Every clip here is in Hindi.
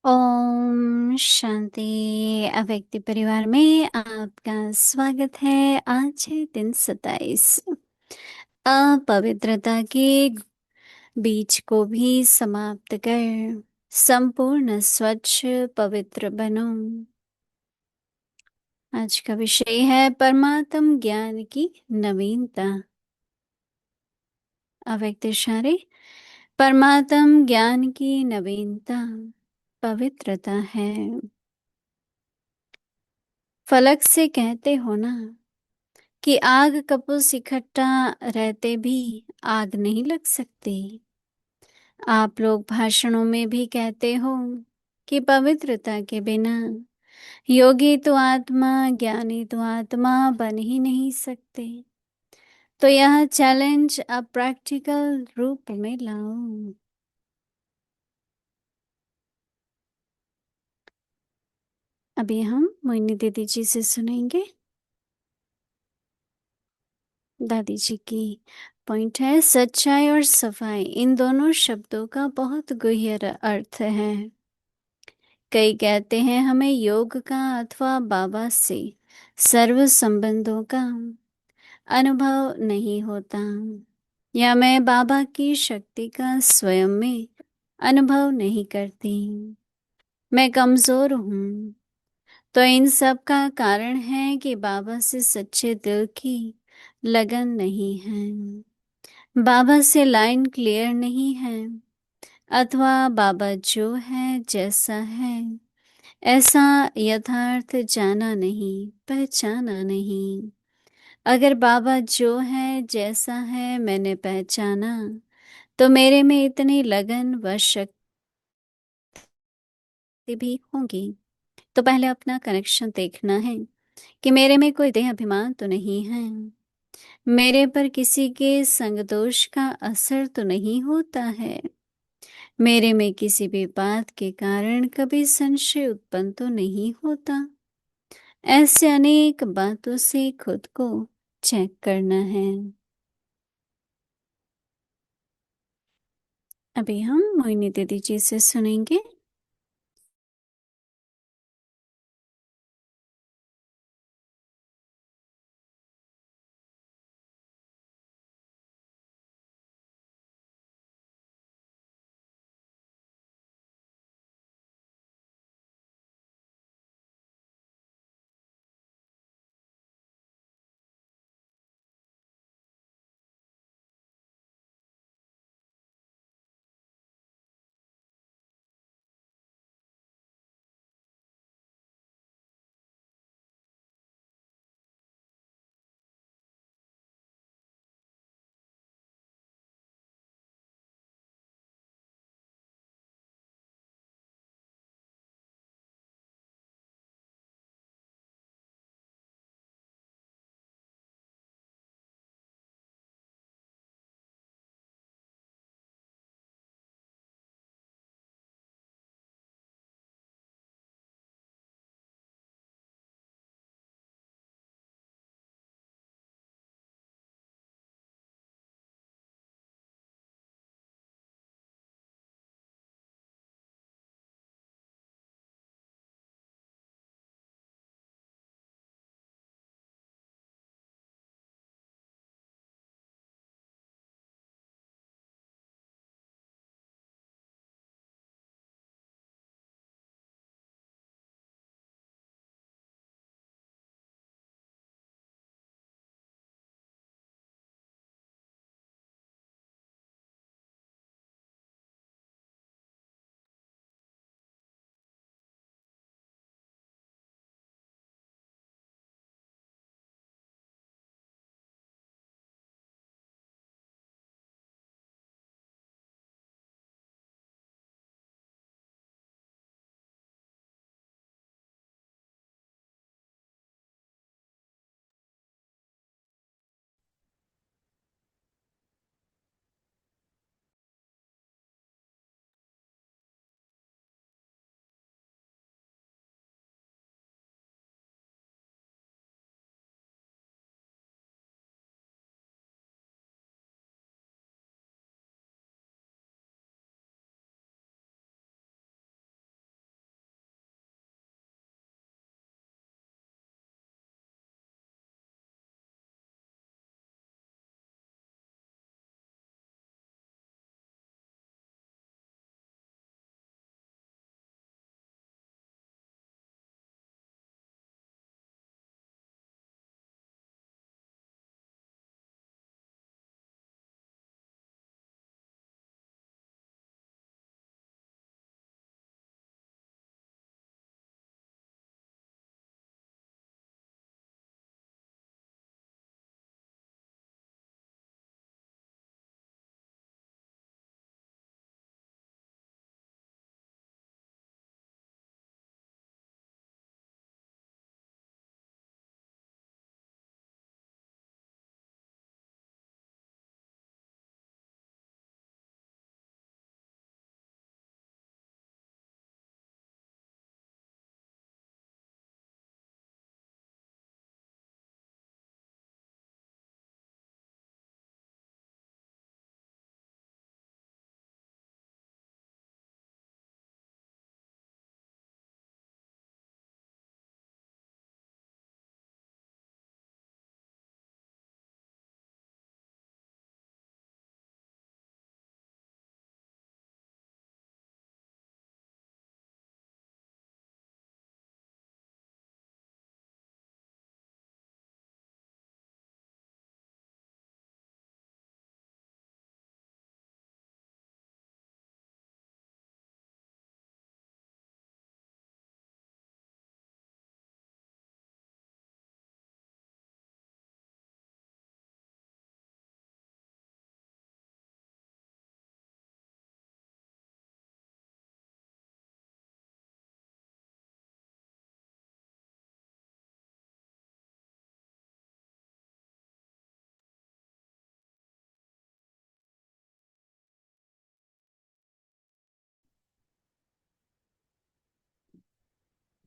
ओम शांति। अव्यक्ति परिवार में आपका स्वागत है। आज है दिन 27। अपवित्रता के बीज को भी समाप्त कर संपूर्ण स्वच्छ पवित्र बनो। आज का विषय है परमात्म ज्ञान की नवीनता। अव्यक्त इशारे। परमात्म ज्ञान की नवीनता पवित्रता है। फलक से कहते हो ना कि आग कपूस इकट्ठा रहते भी आग नहीं लग सकती। आप लोग भाषणों में भी कहते हो कि पवित्रता के बिना योगी तो आत्मा, ज्ञानी तो आत्मा बन ही नहीं सकते। तो यह चैलेंज अब प्रैक्टिकल रूप में लाओ। अभी हम मोहिनी दीदी जी से सुनेंगे। दादी जी की पॉइंट है, सच्चाई और सफाई इन दोनों शब्दों का बहुत गहरा अर्थ है। कई कहते हैं हमें योग का अथवा बाबा से सर्व संबंधों का अनुभव नहीं होता, या मैं बाबा की शक्ति का स्वयं में अनुभव नहीं करती। मैं कमजोर हूँ। तो इन सब का कारण है कि बाबा से सच्चे दिल की लगन नहीं है, बाबा से लाइन क्लियर नहीं है, अथवा बाबा जो है जैसा है ऐसा यथार्थ जाना नहीं, पहचाना नहीं। अगर बाबा जो है जैसा है मैंने पहचाना, तो मेरे में इतनी लगन व शक्ति भी होंगी। तो पहले अपना कनेक्शन देखना है कि मेरे में कोई देह अभिमान तो नहीं है, मेरे पर किसी के संग दोष का असर तो नहीं होता है, मेरे में किसी भी बात के कारण कभी संशय उत्पन्न तो नहीं होता। ऐसे अनेक बातों से खुद को चेक करना है। अभी हम मोहिनी दीदी जी से सुनेंगे।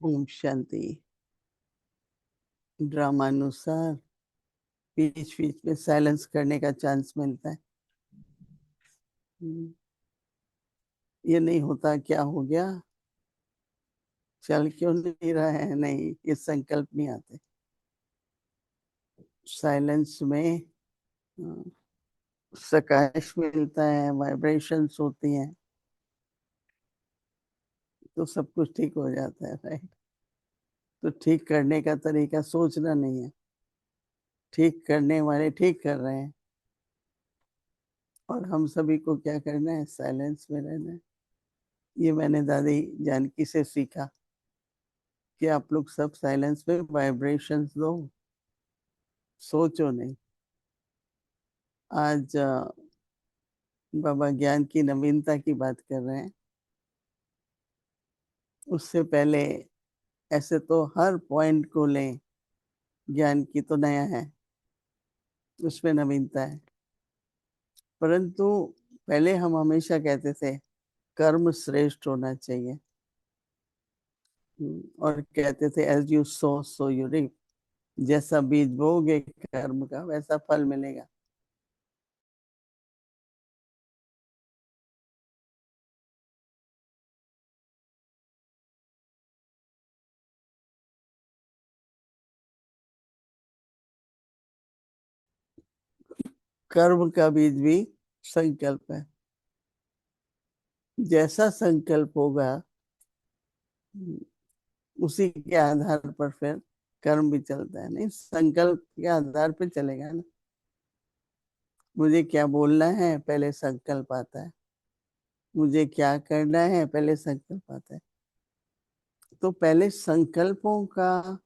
ओम शांति। ड्रामानुसार बीच बीच में साइलेंस करने का चांस मिलता है। ये नहीं होता क्या हो गया, चल क्यों नहीं रहा है, नहीं, ये संकल्प नहीं आते। साइलेंस में प्रकाश मिलता है, वाइब्रेशंस होती हैं, तो सब कुछ ठीक हो जाता है, राइट। तो ठीक करने का तरीका सोचना नहीं है, ठीक करने वाले ठीक कर रहे हैं, और हम सभी को क्या करना है, साइलेंस में रहना है। ये मैंने दादी जानकी से सीखा कि आप लोग सब साइलेंस में वाइब्रेशंस दो, सोचो नहीं। आज बाबा ज्ञान की नवीनता की बात कर रहे हैं। उससे पहले ऐसे तो हर पॉइंट को लें, ज्ञान की तो नया है, उसमें नवीनता है, परंतु पहले हम हमेशा कहते थे कर्म श्रेष्ठ होना चाहिए, और कहते थे as you sow so you reap, जैसा बीज बोगे कर्म का वैसा फल मिलेगा। कर्म का बीज भी संकल्प है, जैसा संकल्प होगा उसी के आधार पर फिर कर्म भी चलता है। नहीं, संकल्प के आधार पर चलेगा ना। मुझे क्या बोलना है पहले संकल्प आता है, मुझे क्या करना है पहले संकल्प आता है। तो पहले संकल्पों का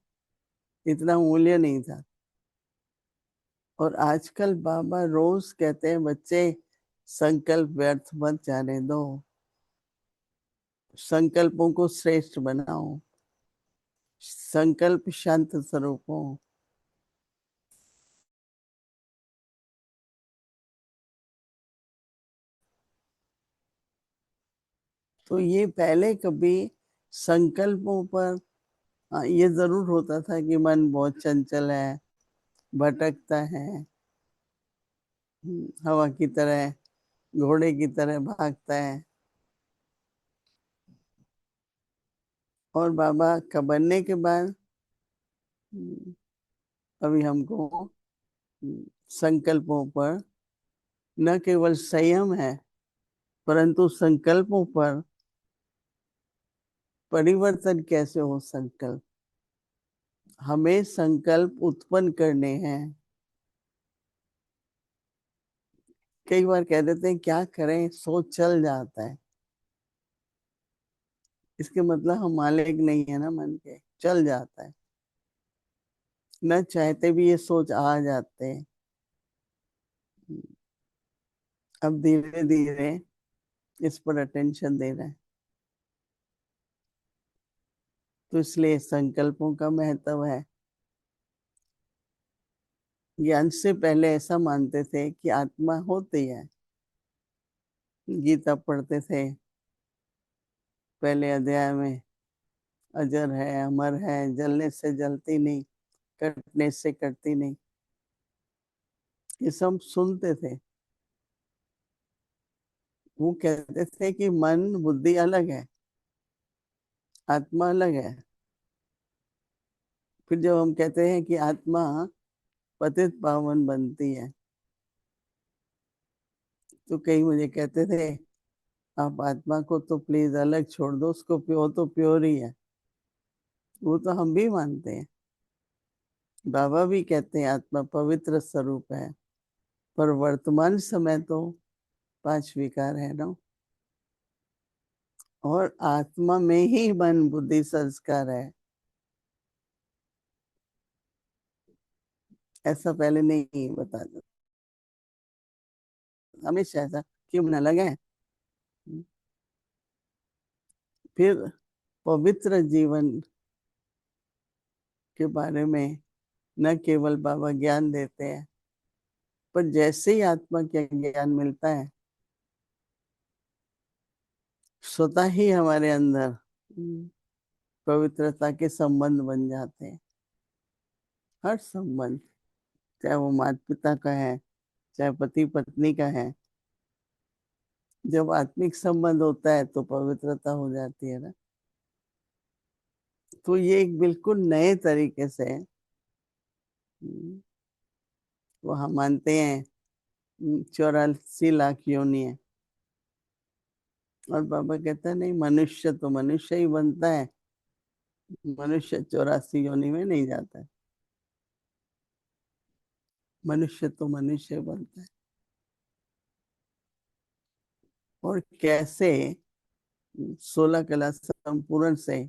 इतना मूल्य नहीं था, और आजकल बाबा रोज कहते हैं बच्चे संकल्प व्यर्थ मत जाने दो, संकल्पों को श्रेष्ठ बनाओ, संकल्प शांत स्वरूप हो। तो ये पहले कभी संकल्पों पर ये जरूर होता था कि मन बहुत चंचल है, भटकता है, हवा की तरह, घोड़े की तरह भागता है। और बाबा का बनने के बाद अभी हमको संकल्पों पर न केवल संयम है, परंतु संकल्पों पर परिवर्तन कैसे हो। संकल्प, हमें संकल्प उत्पन्न करने हैं। कई बार कह देते हैं क्या करें, सोच चल जाता है, इसके मतलब हम मालिक नहीं है ना मन के, चल जाता है, न चाहते भी ये सोच आ जाते हैं। अब धीरे धीरे इस पर अटेंशन दे रहे हैं, तो इसलिए संकल्पों का महत्व है। ज्ञान से पहले ऐसा मानते थे कि आत्मा होती है, गीता पढ़ते थे पहले अध्याय में, अजर है, अमर है, जलने से जलती नहीं, कटने से कटती नहीं, ये सब सुनते थे। वो कहते थे कि मन बुद्धि अलग है, आत्मा अलग है। फिर जब हम कहते हैं कि आत्मा पतित पावन बनती है, तो कई मुझे कहते थे आप आत्मा को तो प्लीज अलग छोड़ दो, उसको प्योर तो प्योर ही है। वो तो हम भी मानते हैं, बाबा भी कहते हैं आत्मा पवित्र स्वरूप है, पर वर्तमान समय तो पांच विकार है ना, और आत्मा में ही मन बुद्धि संस्कार है। ऐसा पहले नहीं बता दो, हमेशा ऐसा क्यों ना लगे। फिर पवित्र जीवन के बारे में न केवल बाबा ज्ञान देते हैं, पर जैसे ही आत्मा का ज्ञान मिलता है, स्वतः ही हमारे अंदर पवित्रता के संबंध बन जाते हैं। हर संबंध, चाहे वो माता पिता का है, चाहे पति पत्नी का है, जब आत्मिक संबंध होता है तो पवित्रता हो जाती है ना। तो ये एक बिल्कुल नए तरीके से वो हम मानते हैं 84 लाख योनि है। और बाबा कहता है नहीं, मनुष्य तो मनुष्य ही बनता है, मनुष्य 84 योनि में नहीं जाता है। मनुष्य तो मनुष्य बनता है। और कैसे 16 कला संपूर्ण से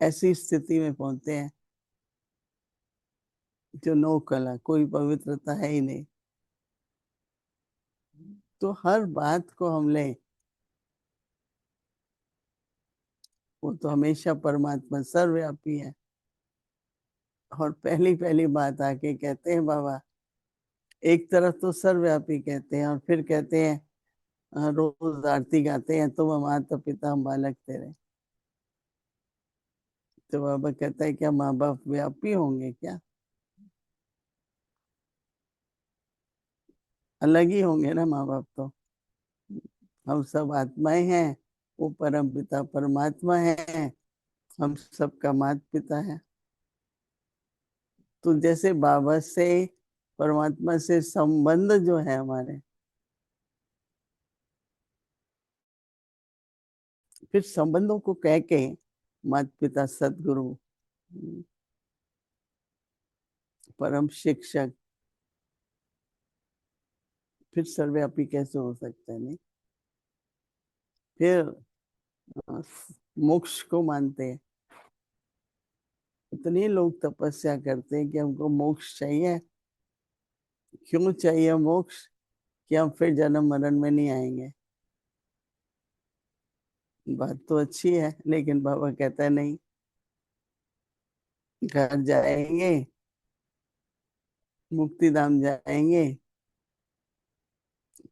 ऐसी स्थिति में पहुंचते हैं जो 9 कला, कोई पवित्रता है ही नहीं। तो हर बात को हम लें, वो तो हमेशा परमात्मा सर्वव्यापी है। और पहली पहली बात आके कहते हैं बाबा, एक तरफ तो सर्वव्यापी कहते हैं और फिर कहते हैं रोज आरती गाते हैं, तुम माता पिता हम बालक तेरे। तो बाबा कहता है क्या माँ बाप व्यापी होंगे क्या? अलग ही होंगे ना माँ बाप तो। हम सब आत्माएं हैं, वो परम पिता परमात्मा है, हम सबका माता पिता है। तो जैसे बाबा से, परमात्मा से संबंध जो है हमारे, फिर संबंधों को कह के माता पिता सदगुरु परम शिक्षक, फिर सर्वव्यापी कैसे हो सकता है? नहीं, फिर अ, मोक्ष को मानते हैं। इतने लोग तपस्या करते हैं कि हमको मोक्ष चाहिए। क्यों चाहिए मोक्ष? कि हम फिर जन्म मरण में नहीं आएंगे। बात तो अच्छी है, लेकिन बाबा कहता है नहीं, घर जाएंगे, मुक्ति धाम जाएंगे,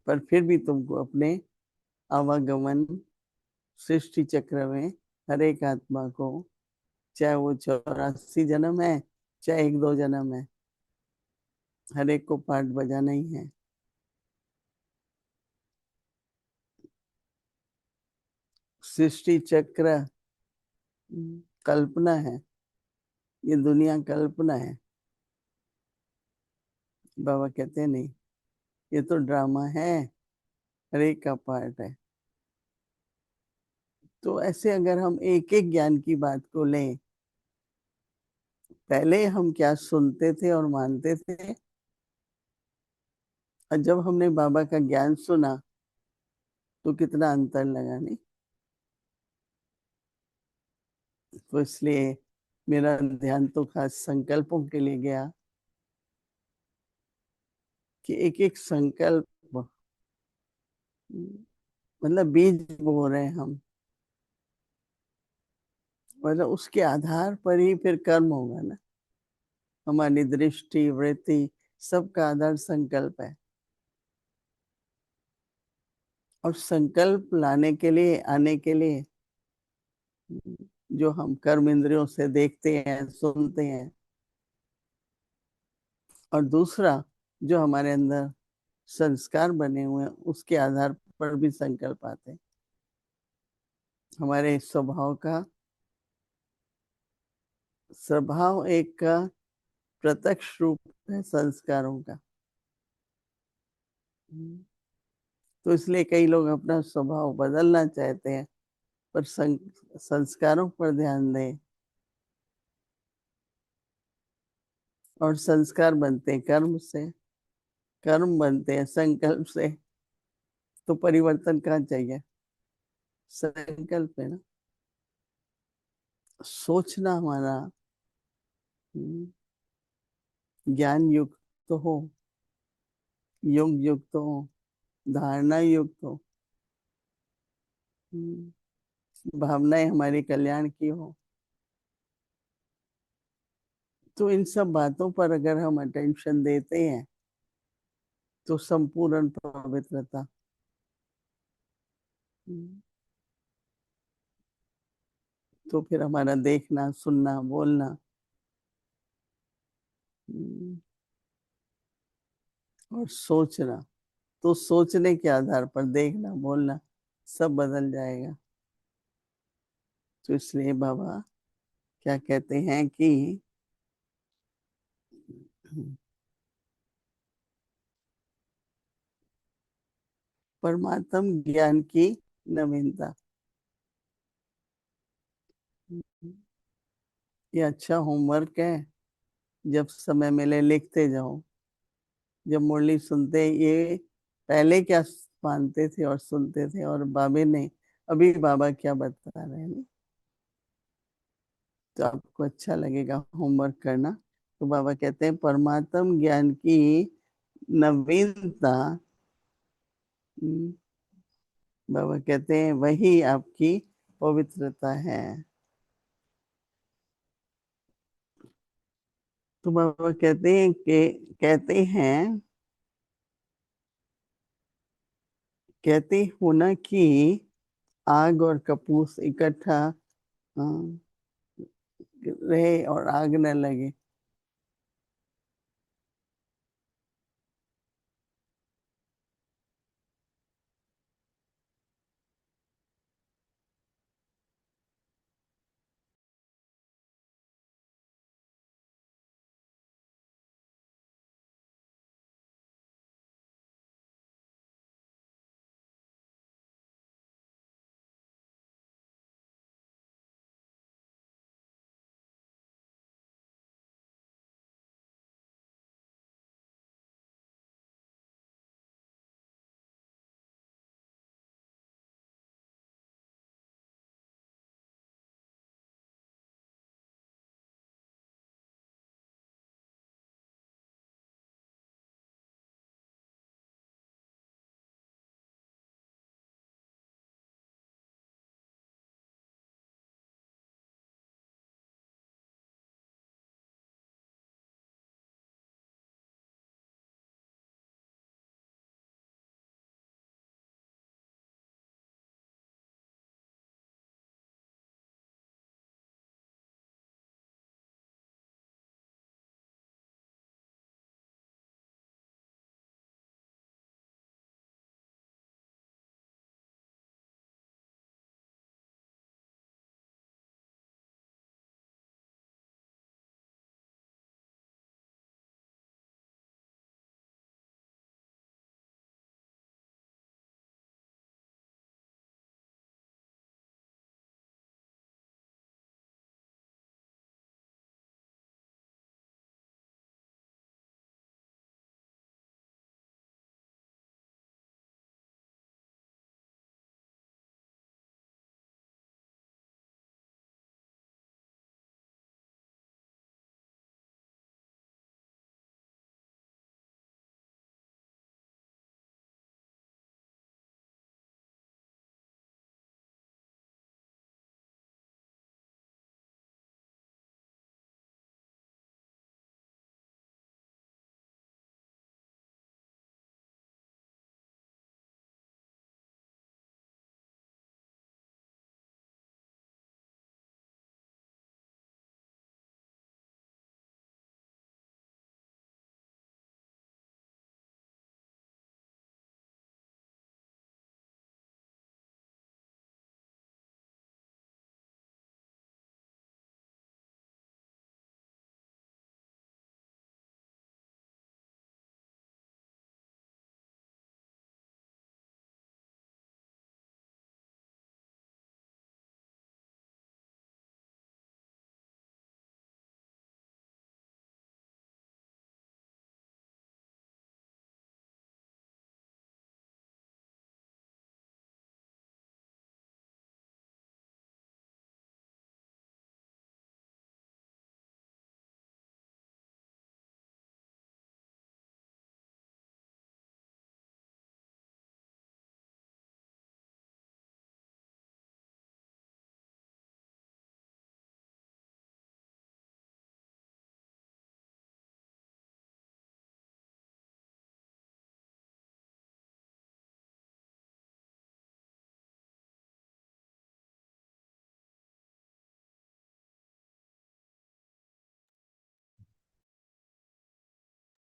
पर फिर भी तुमको अपने आवागमन सृष्टि चक्र में हर एक आत्मा को, चाहे वो 84 जन्म है, चाहे 1-2 जन्म है, हर एक को पाठ बजाना ही है। सृष्टि चक्र कल्पना है, ये दुनिया कल्पना है। बाबा कहते हैं नहीं, ये तो ड्रामा है, हर एक का पार्ट है। तो ऐसे अगर हम एक एक ज्ञान की बात को लें, पहले हम क्या सुनते थे और मानते थे, और जब हमने बाबा का ज्ञान सुना तो कितना अंतर लगा, नहीं? तो इसलिए मेरा ध्यान तो खास संकल्पों के लिए गया कि एक एक संकल्प मतलब बीज बो रहे हैं हम, मतलब उसके आधार पर ही फिर कर्म होगा ना। हमारी दृष्टि वृत्ति सबका आधार संकल्प है। और संकल्प लाने के लिए, आने के लिए, जो हम कर्म इंद्रियों से देखते हैं सुनते हैं, और दूसरा जो हमारे अंदर संस्कार बने हुए हैं, उसके आधार पर भी संकल्प आते हैं। हमारे स्वभाव का, स्वभाव एक का प्रत्यक्ष रूप है संस्कारों का। तो इसलिए कई लोग अपना स्वभाव बदलना चाहते हैं, पर संस्कारों पर ध्यान दें। और संस्कार बनते हैं कर्म से, कर्म बनते हैं संकल्प से। तो परिवर्तन कहाँ चाहिए? संकल्प है ना। सोचना हमारा ज्ञान युक्त हो, योग युक्त हो, धारणा युक्त हो, भावनाएं हमारे कल्याण की हो। तो इन सब बातों पर अगर हम अटेंशन देते हैं तो संपूर्ण पवित्रता। तो फिर हमारा देखना, सुनना, बोलना, हम्म, और सोचना, तो सोचने के आधार पर देखना, बोलना सब बदल जाएगा। तो इसलिए बाबा क्या कहते हैं कि परमात्म ज्ञान की नवीनता, ये अच्छा होमवर्क है। जब समय मिले लिखते जाओ। जब मुरली सुनते ये पहले क्या मानते थे और सुनते थे, और बाबे ने अभी बाबा क्या बता रहे हैं, तो आपको अच्छा लगेगा होमवर्क करना। तो बाबा कहते हैं परमात्म ज्ञान की नवीनता, हम्म, बाबा कहते हैं वही आपकी पवित्रता है। तो बाबा कहते हैं कि कहते हो ना कि आग और कपूस इकट्ठा रहे और आग न लगे।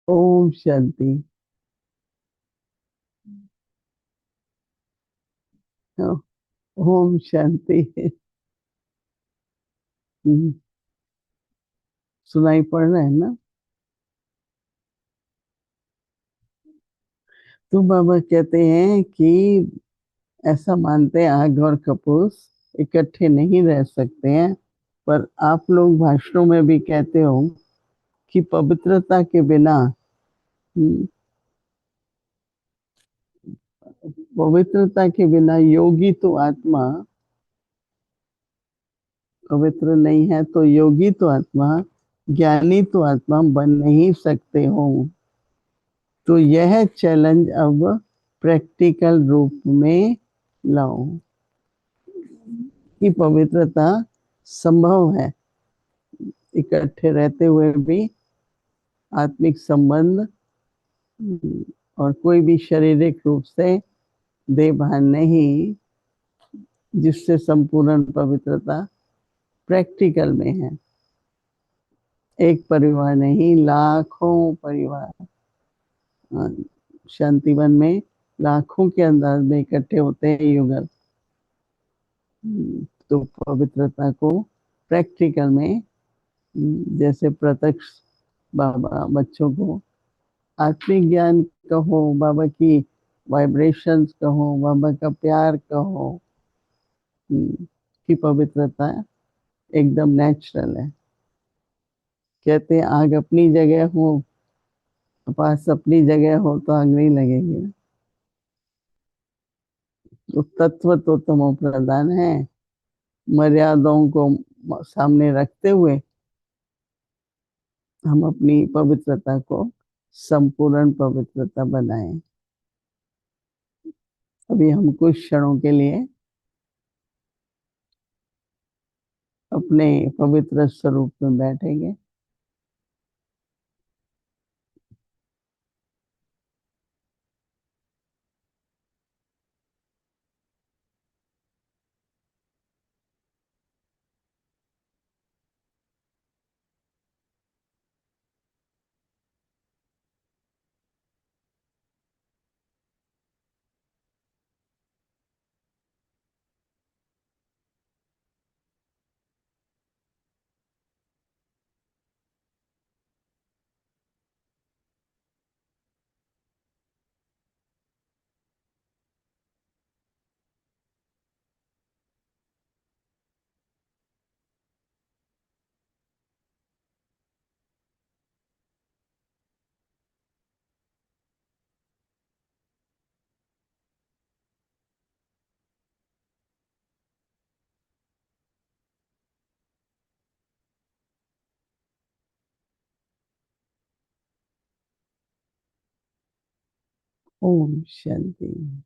ओम शांति। ओम शांति। हम्म, सुनाई पड़ रहा है ना? तो बाबा कहते हैं कि ऐसा मानते हैं आग और कपूस इकट्ठे नहीं रह सकते हैं। पर आप लोग भाषणों में भी कहते हो कि पवित्रता के बिना, हम्म, पवित्रता के बिना योगी तो आत्मा, पवित्र नहीं है तो योगी तो आत्मा, ज्ञानी तो आत्मा बन नहीं सकते हो। तो यह चैलेंज अब प्रैक्टिकल रूप में लाओ कि पवित्रता संभव है इकट्ठे रहते हुए भी। आत्मिक संबंध, और कोई भी शारीरिक रूप से देह भान नहीं, जिससे संपूर्ण पवित्रता प्रैक्टिकल में है। एक परिवार नहीं, लाखों परिवार शांतिवन में लाखों के अंदाज में इकट्ठे होते हैं युगल। तो पवित्रता को प्रैक्टिकल में, जैसे प्रत्यक्ष बाबा बच्चों को आत्मिक ज्ञान कहो, बाबा की वाइब्रेशंस कहो, बाबा का प्यार कहो, की पवित्रता एकदम नेचुरल है। कहते हैं आग अपनी जगह हो, पास अपनी जगह हो तो आग नहीं लगेगी ना। तो तत्व तो तमो प्रधान है। मर्यादाओं को सामने रखते हुए हम अपनी पवित्रता को संपूर्ण पवित्रता बनाएं। अभी हम कुछ क्षणों के लिए अपने पवित्र स्वरूप में बैठेंगे। ओम शांति।